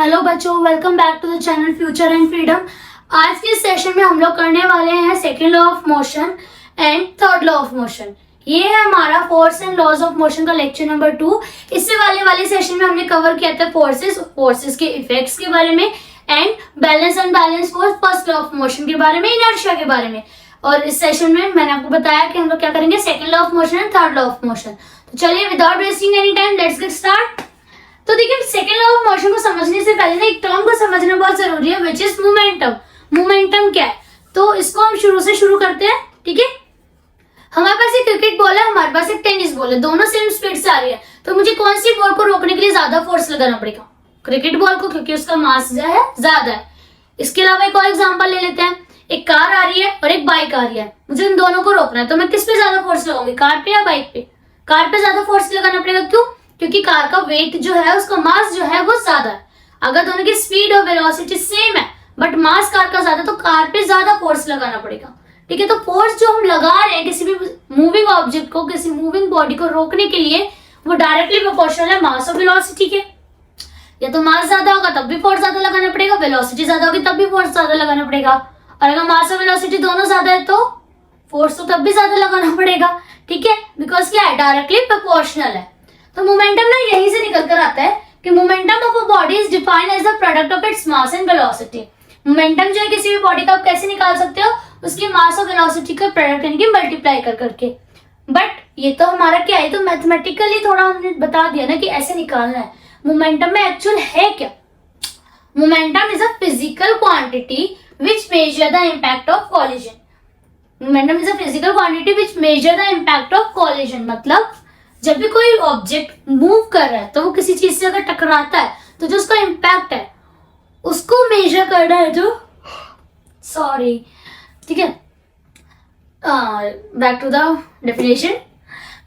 Hello बच्चों, welcome back to the channel future and freedom. आज के सेशन में हम लोग करने वाले हैं second law of motion and third law of motion. ये है हमारा force and laws of motion का लेक्चर नंबर 2। इससे वाले सेशन में हमने कवर किया था फोर्सेस के इफेक्ट्स के बारे में and balance and balance force, first law of motion के बारे में, इनर्शिया के बारे में। और इस सेशन में मैंने आपको बताया कि हम लोग क्या करेंगे, second law of motion and third law of motion. तो चलिए without wasting any time let's get start. तो देखिए, सेकेंड लॉ ऑफ मोशन को समझने से पहले ना एक टर्म को समझना बहुत जरूरी है, विच इज मोमेंटम। मोमेंटम क्या है, तो इसको हम शुरू करते हैं। ठीक है, हमारे पास एक क्रिकेट बॉल है, हमारे पास एक टेनिस बॉल है, दोनों सेम स्पीड से आ रही है। तो मुझे कौन सी बॉल को रोकने के लिए ज्यादा फोर्स लगाना पड़ेगा? क्रिकेट बॉल को, क्योंकि उसका मास जो है ज्यादा है। इसके अलावा एक और एग्जाम्पल ले लेते हैं। एक कार आ रही है और एक बाइक आ रही है, मुझे इन दोनों को रोकना है। तो मैं किस पे ज्यादा फोर्स लगाऊंगी, कार पे या बाइक पे? कार पे ज्यादा फोर्स लगाना पड़ेगा। क्यों? क्योंकि कार का वेट जो है, उसका मास जो है वो ज्यादा है। अगर दोनों की स्पीड और वेलोसिटी सेम है बट मास कार का ज्यादा, तो कार पे ज्यादा फोर्स लगाना पड़ेगा। ठीक है, तो फोर्स जो हम लगा रहे हैं किसी भी मूविंग ऑब्जेक्ट को, किसी मूविंग बॉडी को रोकने के लिए, वो डायरेक्टली प्रोपोर्शनल है मास और वेलोसिटी के। या तो मास ज्यादा होगा तब भी फोर्स ज्यादा लगाना पड़ेगा, वेलोसिटी ज्यादा होगी तब भी फोर्स ज्यादा लगाना पड़ेगा। और अगर मास और वेलोसिटी दोनों ज्यादा है तो फोर्स तो तब भी ज्यादा लगाना पड़ेगा। ठीक है, बिकॉज क्या है, डायरेक्टली प्रोपोर्शनल है। तो मोमेंटम ना यहीं से निकल कर आता है कि momentum of a body is defined as the product of its mass and velocity. Momentum जो है किसी भी बॉडी का आप कैसे निकाल सकते हो, उसकी मास और वेलोसिटी का प्रोडक्ट यानी कि मल्टीप्लाई कर करके। बट ये तो हमारा क्या है, तो मैथमेटिकली थोड़ा हमने बता दिया ना कि ऐसे निकालना है। मोमेंटम में एक्चुअल है क्या? Momentum is a physical quantity which measure the impact of collision. Momentum is a physical quantity which measure the impact of collision. मतलब जब भी कोई ऑब्जेक्ट मूव कर रहा है तो वो किसी चीज से अगर टकराता है तो जो उसका इम्पैक्ट है उसको मेजर करना है। जो ठीक है, back to the definition.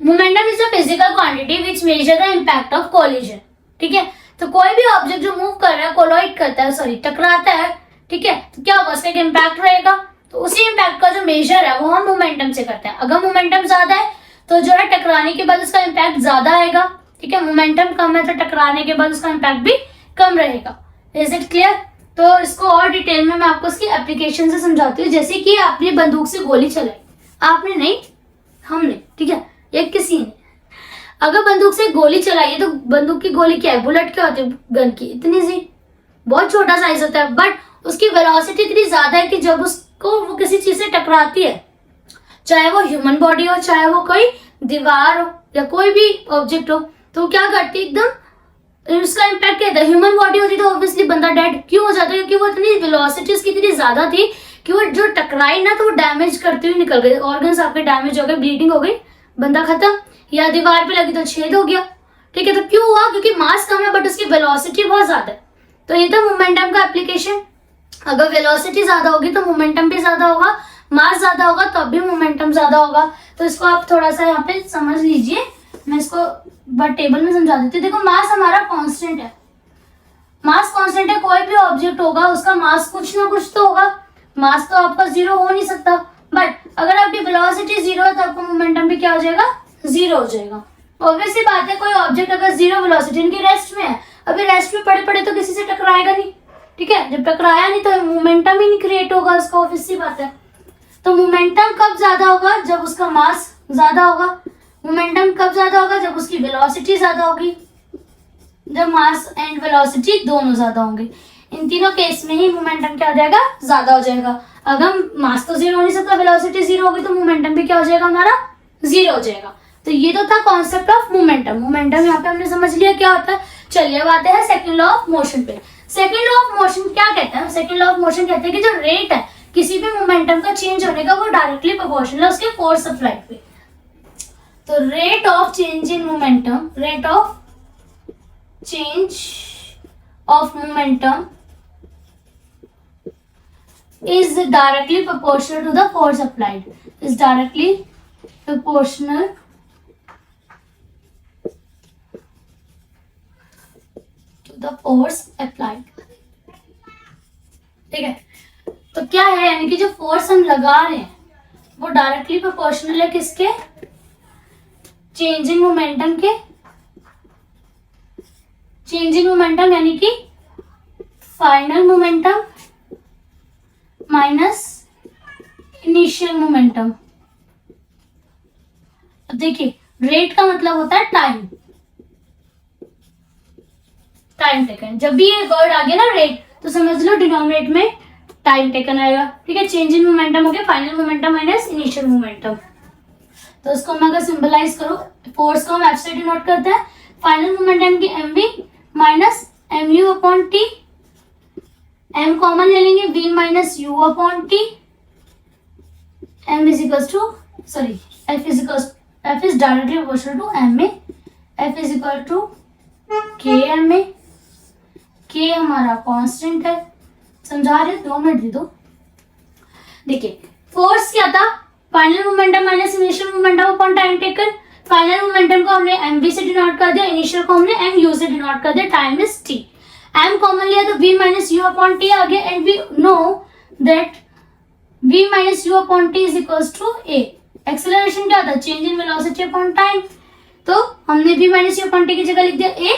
Momentum is a physical quantity which measure the impact of collision. ठीक है, तो कोई भी ऑब्जेक्ट जो मूव कर रहा है, कोलाइड करता है, टकराता है, ठीक है, तो क्या होगा, उसका एक इम्पैक्ट रहेगा। तो उसी इम्पैक्ट का जो मेजर है वो हम मोमेंटम से करते हैं। अगर मोमेंटम ज्यादा है तो जो है टकराने के बाद उसका इम्पैक्ट ज्यादा आएगा। ठीक है, मोमेंटम कम है तो टकराने के बाद उसका इम्पैक्ट भी कम रहेगा। Is it clear? तो इसको और डिटेल में मैं आपको इसकी एप्लीकेशन से समझाती हूँ। जैसे कि आपने बंदूक से गोली चलाई, आपने नहीं, हमने, ठीक है, या किसी ने अगर बंदूक से गोली चलाई है, तो बंदूक की गोली क्या है, बुलेट क्या होती है गन की, इतनी सी, बहुत छोटा साइज होता है, बट उसकी वेलोसिटी इतनी ज्यादा है कि जब उसको वो किसी चीज से टकराती है, चाहे वो ह्यूमन बॉडी हो, चाहे वो कोई दीवार हो या कोई भी ऑब्जेक्ट हो, तो क्या करती है, एकदम उसका इम्पैक्ट क्या था। ह्यूमन बॉडी होती तो ऑब्वियसली बंदा डेड क्यों हो जाता है, क्योंकि वो इतनी वेलोसिटी उसकी इतनी ज्यादा थी कि वो जो टकराई ना तो वो डैमेज करती हुई निकल गई, ऑर्गन्स आपके डैमेज हो गए, ब्लीडिंग हो गई, बंदा खत्म। या दीवार पे लगी तो छेद हो गया। ठीक है, तो क्यों हुआ? क्योंकि मास कम है बट उसकी वेलोसिटी बहुत ज्यादा है। तो ये तो मोमेंटम का एप्लीकेशन। अगर वेलोसिटी ज्यादा होगी तो मोमेंटम भी ज्यादा होगा, मास ज्यादा होगा तो अब भी मोमेंटम ज्यादा होगा। तो इसको आप थोड़ा सा यहाँ पे समझ लीजिए, मैं इसको टेबल में समझा देती हूँ। देखो, मास हमारा कांस्टेंट है, मास कांस्टेंट है। कोई भी ऑब्जेक्ट होगा उसका मास कुछ ना कुछ तो होगा, मास तो आपका जीरो हो नहीं सकता। बट अगर आपकी वेलोसिटी जीरो है तो आपका मोमेंटम भी क्या हो जाएगा, जीरो हो जाएगा। ऑब्वियस सी बात है, कोई ऑब्जेक्ट अगर जीरो वेलोसिटी, इनकी रेस्ट में है, अभी रेस्ट में पड़े पड़े तो किसी से टकराएगा नहीं। ठीक है, जब टकराया नहीं तो मोमेंटम ही नहीं क्रिएट होगा उसका, ऑब्वियस सी बात है। तो मोमेंटम कब ज्यादा होगा, जब उसका मास ज्यादा होगा। मोमेंटम कब ज्यादा होगा, जब उसकी वेलोसिटी ज्यादा होगी, जब मास एंड वेलोसिटी दोनों ज्यादा होंगे। इन तीनों केस में ही मोमेंटम क्या हो जाएगा, ज्यादा हो जाएगा। अगर मास तो जीरो हो नहीं सकता, वेलोसिटी जीरो होगी तो मोमेंटम भी क्या हो जाएगा, हमारा जीरो हो जाएगा। तो ये तो था कॉन्सेप्ट ऑफ मोमेंटम। मोमेंटम यहाँ पे हमने समझ लिया क्या होता है। चलिए अब आते हैं सेकंड लॉ ऑफ मोशन पे। सेकंड लॉ ऑफ मोशन क्या कहता है? सेकंड लॉ ऑफ मोशन कहते हैं कि जो रेट है किसी भी मोमेंटम का चेंज होने का, वो डायरेक्टली प्रोपोर्शनल है उसके फोर्स ऑफ फ्लाइट पे। तो rate of change in momentum, rate of change of momentum is directly proportional to the force applied, is directly proportional to the force applied। ठीक है, तो क्या है, यानी कि जो फोर्स हम लगा रहे हैं वो डायरेक्टली प्रोपोर्शनल है किसके, चेंजिंग मोमेंटम के। चेंजिंग मोमेंटम यानी कि final momentum minus initial momentum. अब देखिए रेट का मतलब होता है टाइम, टाइम टेकन। जब भी ये वर्ड आ गया ना रेट, तो समझ लो डिनोमिनेट में टाइम टेकन आएगा। ठीक है, चेंज इन मोमेंटम हो गया final momentum minus initial momentum. तो इसको मैं अगर सिंबलाइज करूं, फोर्स को हम एफ से डिनोट करते हैं, फाइनल मोमेंटम की m v minus m u upon t, m common ले लेंगे v minus u upon t, m is equal to sorry f is directly proportional to m में, f is equal to k m में, k हमारा constant है। समझा रहे, 2 minute दे दो। देखिए फोर्स क्या था, final momentum minus initial momentum upon time taken. Final momentum को हमने mv से डिनोट कर दिया, इनिशियल को हमने mu से डिनोट कर दिया, time is t। m common लिया तो v minus u upon t आ गया, and we know that v minus u upon t is equals to a। Acceleration क्या था, change in velocity upon time, तो हमने v minus u upon t की जगह लिख दिया a।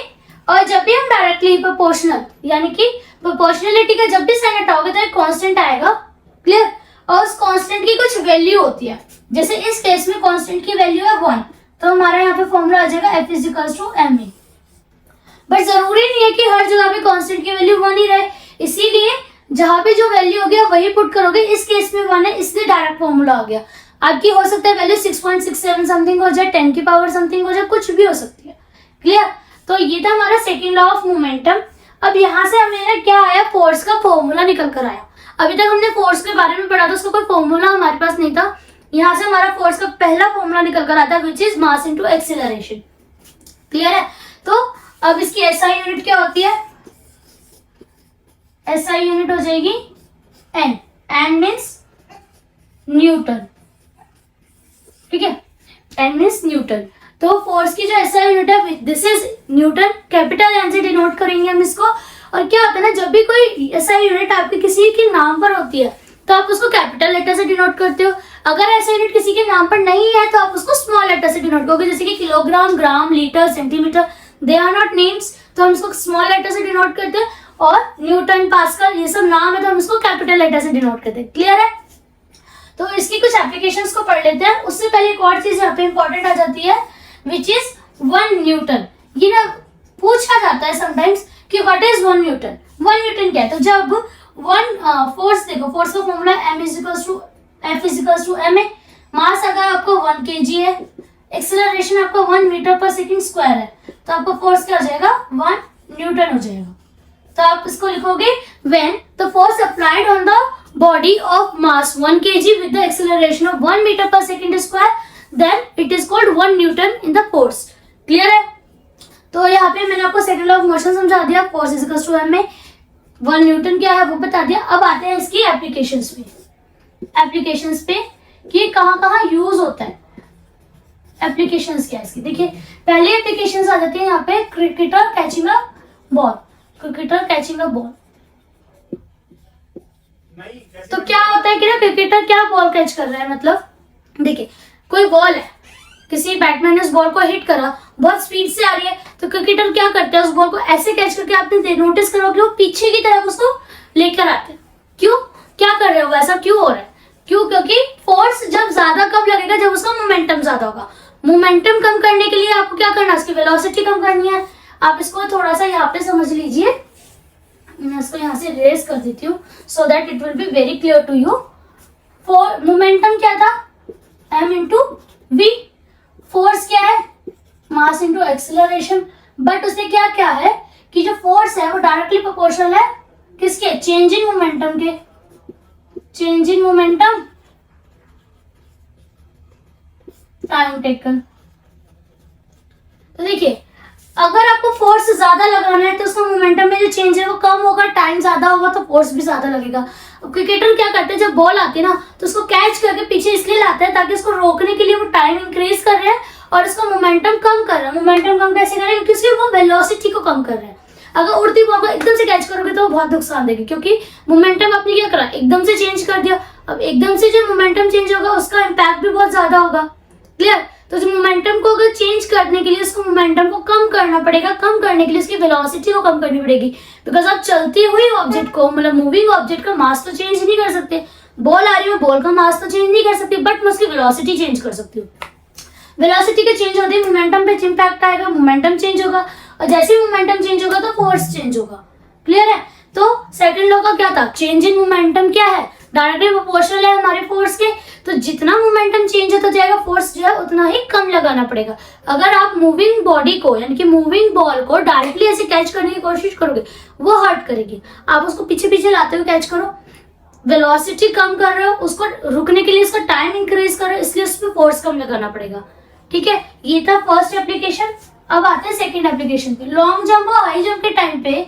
और जब भी हम डायरेक्टली प्रोपोर्शनल यानी कि प्रोपोर्शनलिटी का जब भी साइन हटाओगे तो एक कांस्टेंट आएगा, क्लियर। और उस कांस्टेंट की कुछ वैल्यू होती है, जैसे इस केस में कांस्टेंट की वैल्यू है 1, तो हमारा यहाँ पे फॉर्मूला आ जाएगा f is equal to m a. But जरूरी नहीं है कि हर जगह पे कांस्टेंट की वैल्यू 1 ही रहे, इसीलिए जहां पे जो वैल्यू होगी आप वही पुट करोगे। इस केस में 1 है इसलिए डायरेक्ट फॉर्मूला आ गया। आपकी हो सकता है वैल्यू 6.67 समथिंग हो जाए, 10 की पावर समथिंग हो जाए, कुछ भी हो सकती है, क्लियर। तो ये था हमारा सेकेंड लॉ ऑफ मोमेंटम। अब यहाँ से हमें क्या आया, फोर्स का फॉर्मूला निकल कर आया। अभी तक हमने फोर्स के बारे में पढ़ा था, उसका कोई फॉर्मूला हमारे पास नहीं था। यहाँ से हमारा फोर्स का पहला फॉर्मूला निकल कर आता है, which is mass into acceleration, clear है। तो अब इसकी एसआई यूनिट क्या होती है, एसआई यूनिट हो जाएगी एन, एन मीन्स न्यूटन, ठीक है, एन मीन्स न्यूटन। तो फोर्स की जो एसआई यूनिट है this is newton, capital N से डिनोट करेंगे हम इसको। और क्या होता है ना, जब भी कोई एसआई यूनिट आपके किसी के नाम पर होती है तो आप उसको कैपिटल लेटर से डिनोट करते हो। अगर एसआई यूनिट किसी के नाम पर नहीं है तो आप उसको स्मॉल लेटर से डिनोट करोगे, जैसे कि kilogram, gram, litre, centimetre, they are not names, तो हम इसको स्मॉल लेटर से डिनोट करते हैं। और न्यूटन, पास्कल, ये सब नाम है तो हम इसको कैपिटल लेटर से डिनोट करते हैं, क्लियर है। तो इसकी कुछ एप्लीकेशंस को पढ़ लेते हैं। उससे पहले एक और चीज यहाँ पे इंपॉर्टेंट आ जाती है, विच इज 1 न्यूटन। ये ना पूछा जाता है समटाइम्स कि व्हाट इज 1 न्यूटन, 1 न्यूटन क्या है। तो जब 1 फोर्स, देखो फोर्स का formula m is equal to f is equal to ma। Mass अगर आपको 1 kg है, एक्सेलरेशन आपका 1 मीटर पर सेकंड स्क्वायर है, तो आपका फोर्स क्या हो जाएगा, 1 न्यूटन हो जाएगा। तो आप इसको लिखोगे when the force applied on the body of mass 1 kg with the acceleration of 1 meter per second square, then it is called 1 Newton in the force, clear है। तो यहाँ पे मैंने आपको सेकंड लॉ ऑफ मोशन समझा दिया, force is equal to m में 1 Newton क्या है वो बता दिया। अब आते हैं इसकी एप्लीकेशंस पे, एप्लीकेशंस पे कि कहाँ यूज होता है। एप्लीकेशंस क्या है इसकी, देखिए पहली एप्लीकेशंस आ जाती है यहाँ पे cricketer catching a ball, cricketer catching a ball. तो क्या होता है कि ना क्रिकेटर क्या बॉल कैच कर रहा है, मतलब देखिए कोई बॉल है, किसी बैट्समैन ने उस बॉल को हिट करा, बहुत स्पीड से आ रही है, तो क्रिकेटर क्या करते हैं उस बॉल को ऐसे कैच करके, आपने नोटिस करोगे वो पीछे की तरफ उसको लेकर आते हैं। क्यों, क्या कर रहे हो, ऐसा क्यों हो रहा है, क्यों, क्योंकि फोर्स जब ज्यादा कब लगेगा, जब उसका मोमेंटम ज्यादा होगा। मोमेंटम कम करने के लिए आपको क्या करना है, उसकी वेलोसिटी कम करनी है। आप इसको थोड़ा सा यहाँ पे समझ लीजिए, मैं इसको यहाँ से रेस कर देती हूँ so that it will be very clear to you. For momentum क्या था, m इंटू वी, फोर्स क्या है, मास इंटू एक्सेलरेशन। बट उससे क्या क्या है कि जो फोर्स है वो डायरेक्टली प्रोपोर्शनल है किसके, चेंजिंग मोमेंटम के, चेंजिंग मोमेंटम टाइम टेकन। तो देखिए अगर आपको फोर्स ज्यादा लगाना है तो उसका मोमेंटम में जो चेंज है वो कम होगा, टाइम ज्यादा होगा तो फोर्स भी ज्यादा लगेगा। अब क्रिकेटर क्या करते हैं, जब बॉल आती है ना तो उसको कैच करके पीछे इसलिए लाते हैं ताकि उसको रोकने के लिए वो टाइम इंक्रीज कर रहे हैं और उसका मोमेंटम कम कर रहे हैं। मोमेंटम कम कैसे करेंगे, क्योंकि वो वेलोसिटी को कम कर रहे हैं। अगर उड़ती बॉल को एकदम से कैच करोगे तो वो बहुत नुकसान देगी, क्योंकि मोमेंटम आपने क्या करा, एकदम से चेंज कर दिया। अब एकदम से जो मोमेंटम चेंज होगा उसका इम्पैक्ट भी बहुत ज्यादा होगा, क्लियर। तो जो मोमेंटम को अगर चेंज करने के लिए उसको मोमेंटम को कम करना पड़ेगा, कम करने के लिए उसकी वेलोसिटी को कम करनी पड़ेगी, बिकॉज आप चलती हुई ऑब्जेक्ट को, मतलब मूविंग ऑब्जेक्ट का मास तो चेंज नहीं कर सकते। बॉल आ रही है, बॉल का मास तो चेंज नहीं कर सकती, बट मैं उसकी वेलोसिटी चेंज कर सकती हूँ। वेलोसिटी के चेंज होते ही मोमेंटम पे इम्पैक्ट आएगा, मोमेंटम चेंज होगा, और जैसे ही मोमेंटम चेंज होगा तो फोर्स चेंज होगा। क्लियर है। तो सेकंड लॉ का क्या था, चेंज इन मोमेंटम क्या है, डायरेक्टली प्रोपोर्शनल है हमारे फोर्स के। तो जितना मोमेंटम चेंज होता जाएगा फोर्स जो है उतना ही कम लगाना पड़ेगा। अगर आप मूविंग बॉडी को यानी कि मूविंग बॉल को डायरेक्टली ऐसे कैच करने की कोशिश करोगे वो हर्ट करेगी। आप उसको पीछे पीछे लाते हुए कैच करो, वेलोसिटी कम कर रहे हो, उसको रुकने के लिए उसका टाइम इंक्रीज कर रहे हो, इसलिए उसमें फोर्स कम लगाना पड़ेगा। ठीक है, ये था फर्स्ट एप्लीकेशन। अब आते हैं सेकंड एप्लीकेशन पे। लॉन्ग जंप और हाई जंप के टाइम पे,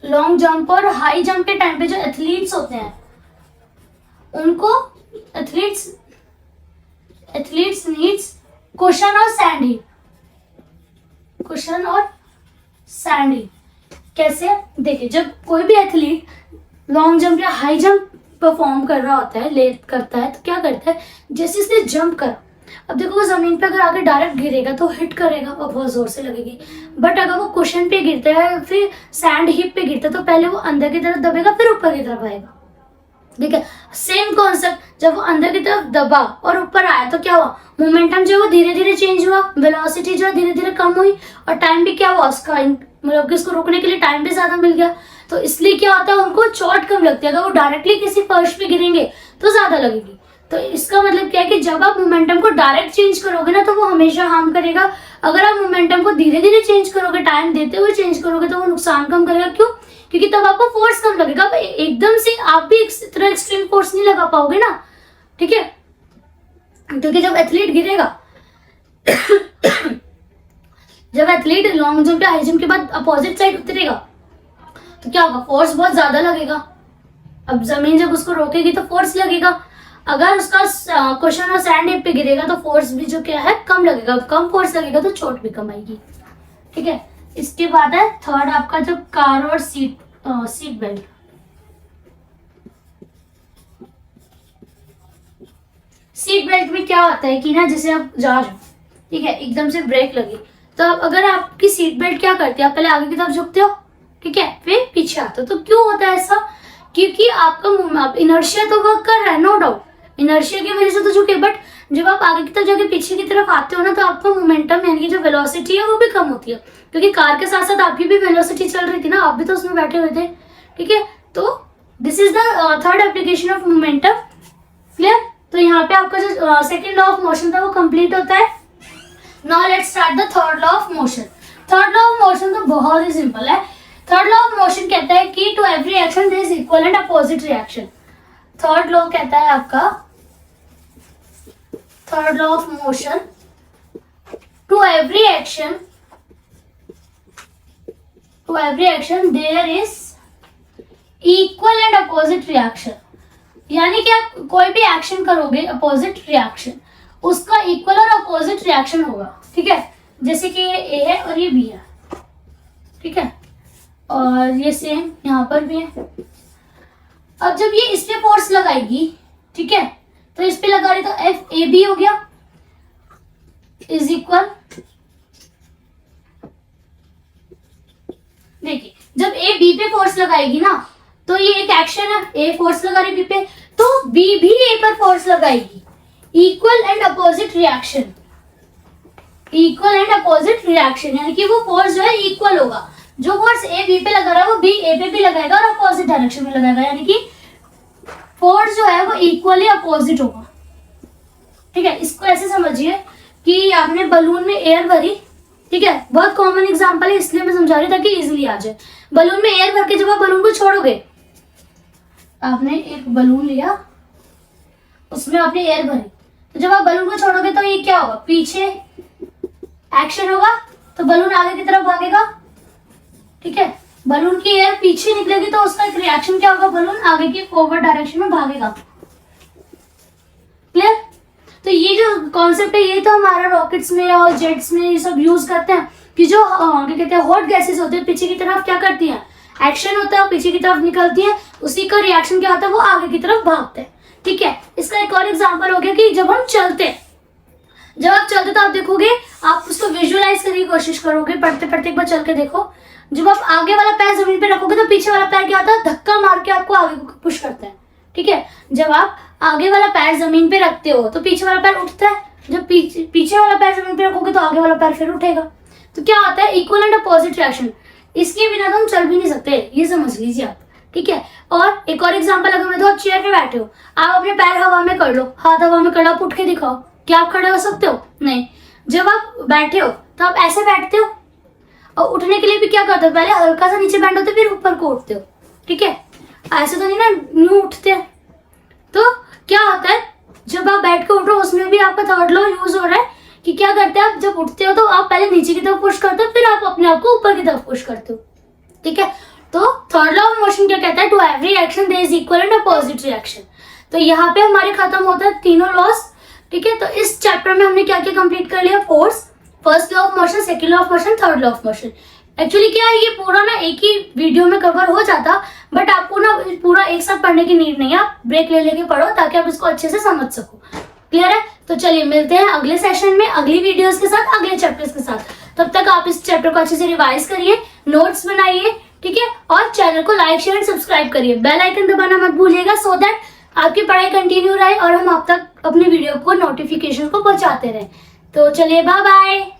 लॉन्ग जंप और हाई जंप के टाइम पे जो एथलीट्स होते हैं उनको एथलीट्स नीड्स कुशन और सैंड हीप। कुशन और सैंड हीप कैसे, देखिए जब कोई भी एथलीट लॉन्ग जंप या हाई जंप परफॉर्म कर रहा होता है, ले करता है, तो क्या करता है, जैसे इसने जंप करा, अब देखो वो जमीन पे अगर आगे डायरेक्ट गिरेगा तो हिट करेगा और बहुत जोर से लगेगी। बट अगर वो कुशन पे गिरता है फिर सैंड हिप पे गिरता है तो पहले वो अंदर की तरफ दबेगा फिर ऊपर की तरफ आएगा। ठीक है, सेम कॉन्सेप्ट, जब वो अंदर की तरफ दबा और ऊपर आया तो क्या हुआ, मोमेंटम जो वो धीरे धीरे चेंज हुआ, वेलोसिटी जो धीरे धीरे कम हुई, और टाइम भी क्या हुआ उसका, मतलब कि उसको रोकने के लिए टाइम भी ज्यादा मिल गया। तो इसलिए क्या होता है, उनको चोट कम लगती है। अगर वो डायरेक्टली किसी फर्श पे गिरेंगे तो ज्यादा लगेगी। तो इसका मतलब क्या है कि जब आप मोमेंटम को डायरेक्ट चेंज करोगे ना तो वो हमेशा हार्म करेगा। अगर आप मोमेंटम को धीरे धीरे चेंज करोगे, टाइम देते हुए चेंज करोगे, तो वो नुकसान कम करेगा। क्यों? क्योंकि तब आपको फोर्स कम लगेगा। एकदम से आप भी इतना एक्सट्रीम फोर्स नहीं लगा पाओगे ना। ठीक है, क्योंकि जब एथलीट गिरेगा जब एथलीट लॉन्ग जंप या हाई जंप के बाद अपोजिट साइड उतरेगा तो क्या होगा, फोर्स बहुत ज्यादा लगेगा। अब जमीन जब उसको रोकेगी तो फोर्स लगेगा। अगर उसका कुशन और सैंड हिप पे गिरेगा तो फोर्स भी जो क्या है कम लगेगा, कम फोर्स लगेगा तो चोट भी कम आएगी। ठीक है, इसके बाद है थर्ड आपका जो कार और सीट बेल्ट। सीट बेल्ट में क्या होता है कि ना, जैसे आप जा रहे हो, ठीक है, एकदम से ब्रेक लगी तो अगर आपकी सीट बेल्ट क्या करती है, आप पहले आगे की तरफ झुकते हो, ठीक है, फिर पीछे आते हो। तो क्यों होता है ऐसा, क्योंकि आपका इनर्शिया तो वर्क कर रहा है, नो डाउट, इनर्शिया की वजह से तो झुके, बट जब आप आगे की तरफ जाके पीछे की तरफ आते हो ना तो आपका मोमेंटम यानी कि जो वेलोसिटी है वो भी कम होती है। क्योंकि कार के साथ साथ आपकी भी वेलोसिटी चल रही थी ना, आप भी तो उसमें बैठे हुए थे। ठीक है, तो this is the third application of momentum. Clear? तो यहाँ पे आपका जो सेकेंड लॉ ऑफ मोशन था वो कंप्लीट होता है। Now let's start the third law of motion. Third law of motion तो बहुत ही सिंपल है। थर्ड लॉ ऑफ मोशन कहता है कि to every action there is equal and opposite reaction. Third law कहता है आपका, third law of motion, to every action there is equal and opposite reaction. यानी कि आप कोई भी एक्शन करोगे अपोजिट रिएक्शन, उसका इक्वल और अपोजिट रिएक्शन होगा। ठीक है, जैसे कि ये ए है और ये बी है, ठीक है, और ये सेम यहाँ पर भी है। अब जब ये इस पे फोर्स लगाएगी, ठीक है, तो इस पे लगा रही तो एफ ए बी हो गया इज इक्वल, देखिए जब ए बी पे फोर्स लगाएगी ना तो ये एक एक्शन है, ए फोर्स लगा रही बी पे तो बी भी ए पर फोर्स लगाएगी। Equal and opposite reaction, equal and opposite reaction यानी कि वो फोर्स जो है इक्वल होगा। जो फोर्स ए बी पे लगा रहा है वो बी ए पे भी लगाएगा और अपोजिट डायरेक्शन में लगाएगा, यानी कि फोर्स जो है वो इक्वली अपोजिट होगा। ठीक है, इसको ऐसे समझिए कि आपने बलून में एयर भरी, ठीक है, बहुत कॉमन एग्जांपल है इसलिए मैं समझा रही ताकि इजीली आ जाए। बलून में एयर भर के जब आप बलून को छोड़ोगे, आपने एक बलून लिया, उसमें आपने एयर भरी, तो जब आप बलून को छोड़ोगे तो ये क्या होगा, पीछे एक्शन होगा तो बलून आगे की तरफ भागेगा। ठीक है, बलून की एयर पीछे निकलेगी तो उसका एक रिएक्शन क्या होगा, बलून आगे की फॉरवर्ड डायरेक्शन में भागेगा। क्लियर? तो ये जो कॉन्सेप्ट है ये तो हमारा रॉकेट्स में और जेट्स में ये सब यूज करते हैं कि जो क्या कहते हैं हॉट गैसेस होते हैं पीछे की तरफ क्या करती हैं, एक्शन होता है पीछे की तरफ निकलती है, उसी का रिएक्शन क्या होता है वो आगे की तरफ भागते हैं। ठीक है। इसका एक और एग्जांपल हो गया कि जब हम चलते, जब आप चलते तो आप देखोगे, आप उसको विजुअलाइज करने की कोशिश करोगे, पढ़ते पढ़ते एक बार चल के देखो, जब आप आगे वाला पैर जमीन पे रखोगे तो पीछे वाला पैर क्या होता है, धक्का मार के आपको आगे पुश करता है। ठीक है, जब आप आगे वाला पैर जमीन पे रखते हो तो पीछे वाला पैर उठता है, जब पीछे वाला पैर जमीन पे रखोगे तो आगे वाला पैर फिर उठेगा। तो क्या होता है, इक्वल एंड अपोजिट रिएक्शन। इसके बिना तो हम चल भी नहीं सकते, ये समझ लीजिए आप। ठीक है, और एक और एग्जांपल अगर मैं, तो आप चेयर पे बैठे हो, आप अपने पैर हवा में कर लो, हाथ हवा में कर लो, आप उठ के दिखाओ, क्या आप खड़े हो सकते हो? नहीं। जब आप बैठे हो तो आप ऐसे बैठते हो, और उठने के लिए भी क्या करते हो, पहले हल्का सा नीचे बैंड होते फिर ऊपर को उठते हो। ठीक है, ऐसे तो नहीं ना यूं उठते हैं। तो क्या होता है, जब आप बैठ के उठ रहे हो उसमें भी आपका थर्ड लॉ यूज हो रहा है कि क्या करते हैं आप, जब उठते हो तो आप पहले नीचे की तरफ पुश करते हो, फिर आप अपने आप को ऊपर की तरफ पुश करते हो। ठीक है, तो थर्ड लॉ ऑफ मोशन क्या कहता है, to every action there is equal and opposite reaction. तो यहाँ पे हमारे खत्म होता है तीनों लॉस। ठीक है, तो इस चैप्टर में हमने क्या क्या कंप्लीट कर लिया, force, first law of motion, second law of motion, third law of motion. Actually क्या है, ये पूरा ना एक ही वीडियो में कवर हो जाता, बट आपको ना पूरा एक साथ पढ़ने की नीड नहीं है, आप ब्रेक ले लेके पढ़ो ताकि आप इसको अच्छे से समझ सको। क्लियर है? तो चलिए मिलते हैं अगले सेशन में अगली वीडियोस के साथ, अगले चैप्टर्स के साथ। तब तक आप इस चैप्टर को अच्छे से रिवाइज करिए, नोट्स बनाइए, ठीक है, और चैनल को लाइक शेयर एंड सब्सक्राइब करिए, बेल आइकन दबाना मत भूलिएगा, सो दैट आपकी पढ़ाई कंटिन्यू रहे और हम आप तक अपनी वीडियो को नोटिफिकेशन को पहुंचाते रहें। तो चलिए बाय बाय।